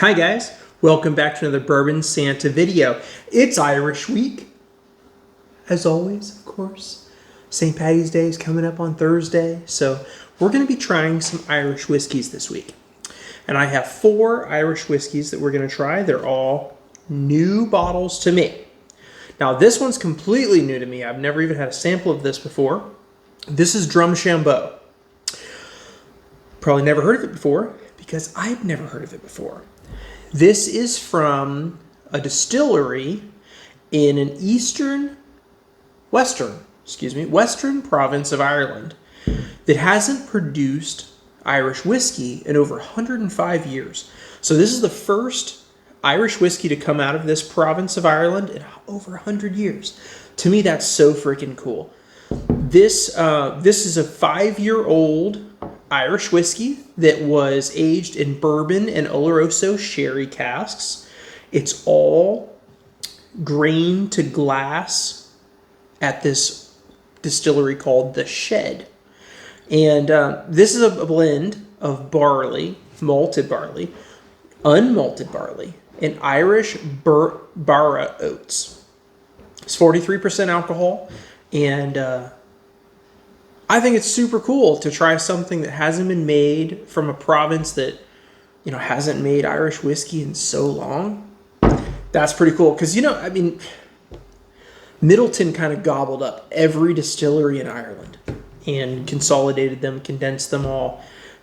Hi guys, welcome back to another Bourbon Santa video. It's Irish Week, as always, of course. St. Patty's Day is coming up on Thursday, so we're going to be trying some Irish whiskeys this week. And I have 4 Irish whiskeys that we're going to try. They're all new bottles to me. Now this one's completely new to me. I've never even had a sample of this before. This is Drumshanbo. Probably never heard of it before because I've never heard of it before. This is from a distillery in an western province of Ireland that hasn't produced Irish whiskey in over 105 years. So this is the first Irish whiskey to come out of this province of Ireland in over 100 years. To me, that's so freaking cool. This is a 5-year-old Irish whiskey that was aged in bourbon and Oloroso sherry casks. It's all grain to glass at this distillery called The Shed. And this is a blend of barley, malted barley, unmalted barley, and Irish Barra oats. It's 43% alcohol, and I think it's super cool to try something that hasn't been made from a province that, hasn't made Irish whiskey in so long. That's pretty cool because, Middleton kind of gobbled up every distillery in Ireland and consolidated them, condensed them all.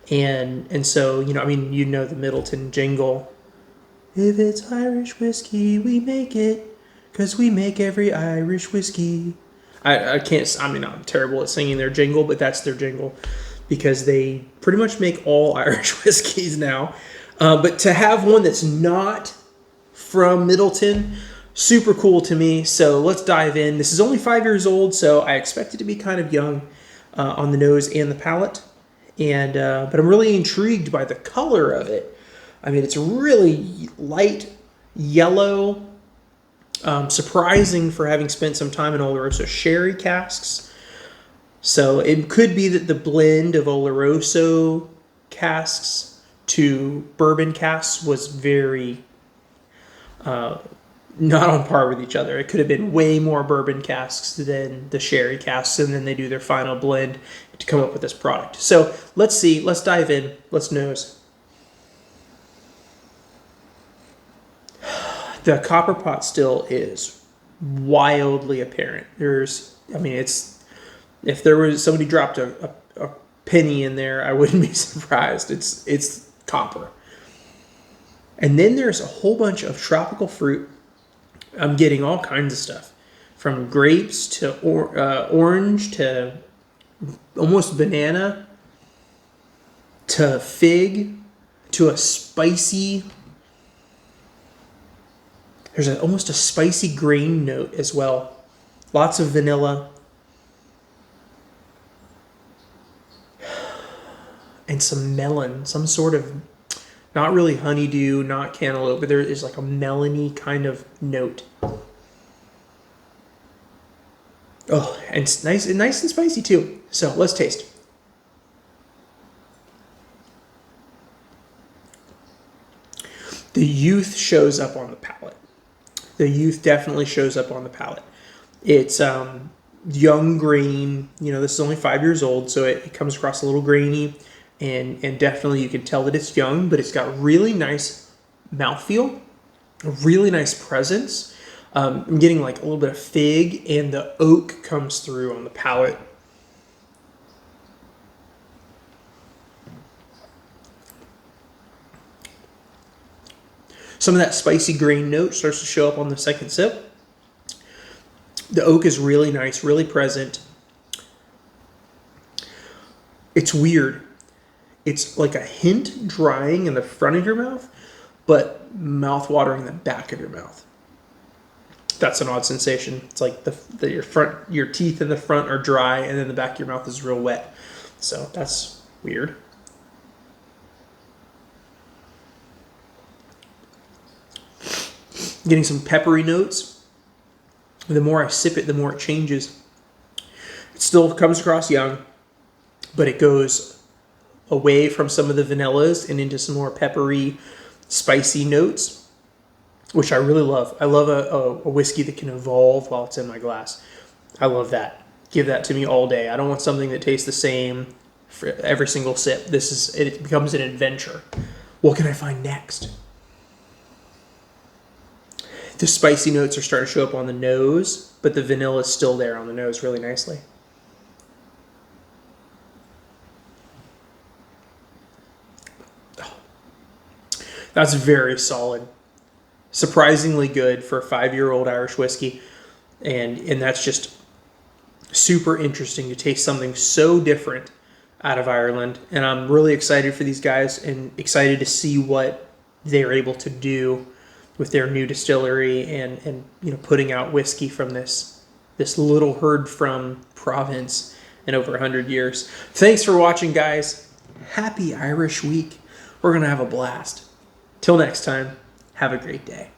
And so, the Middleton jingle. If it's Irish whiskey, we make it, 'cause we make every Irish whiskey. I'm terrible at singing their jingle, but that's their jingle because they pretty much make all Irish whiskeys now. But to have one that's not from Middleton, super cool to me. So let's dive in. This is only 5 years old, so I expect it to be kind of young on the nose and the palate. But I'm really intrigued by the color of it. It's really light yellow. Surprising for having spent some time in Oloroso sherry casks. So it could be that the blend of Oloroso casks to bourbon casks was very not on par with each other. It could have been way more bourbon casks than the sherry casks, and then they do their final blend to come up with this product. So let's see. Let's dive in. Let's nose. The copper pot still is wildly apparent. If there was somebody dropped a penny in there, I wouldn't be surprised. It's copper. And then there's a whole bunch of tropical fruit. I'm getting all kinds of stuff, from grapes to orange to almost banana to fig to a spicy. There's almost a spicy grain note as well. Lots of vanilla. And some melon. Some sort of, not really honeydew, not cantaloupe, but there is like a melony kind of note. Oh, and it's nice and spicy too. So let's taste. The youth shows up on the palate. The youth definitely shows up on the palate. It's young grain. This is only 5 years old, so it comes across a little grainy, and definitely you can tell that it's young, but it's got really nice mouthfeel, a really nice presence. I'm getting like a little bit of fig, and the oak comes through on the palate. Some of that spicy grain note starts to show up on the second sip. The oak is really nice, really present. It's weird. It's like a hint drying in the front of your mouth, but mouth-watering in the back of your mouth. That's an odd sensation. It's like your teeth in the front are dry, and then the back of your mouth is real wet. So that's weird. Getting some peppery notes. The more I sip it, the more it changes. It still comes across young, but it goes away from some of the vanillas and into some more peppery, spicy notes, which I really love. I love a whiskey that can evolve while it's in my glass. I love that. Give that to me all day. I don't want something that tastes the same for every single sip. It becomes an adventure. What can I find next? The spicy notes are starting to show up on the nose, but the vanilla is still there on the nose really nicely. Oh, that's very solid. Surprisingly good for a 5-year-old Irish whiskey. And that's just super interesting to taste something so different out of Ireland. And I'm really excited for these guys and excited to see what they're able to do with their new distillery and putting out whiskey from this little herd from province in over 100 years. Thanks for watching, guys. Happy Irish Week. We're going to have a blast. Till next time, have a great day.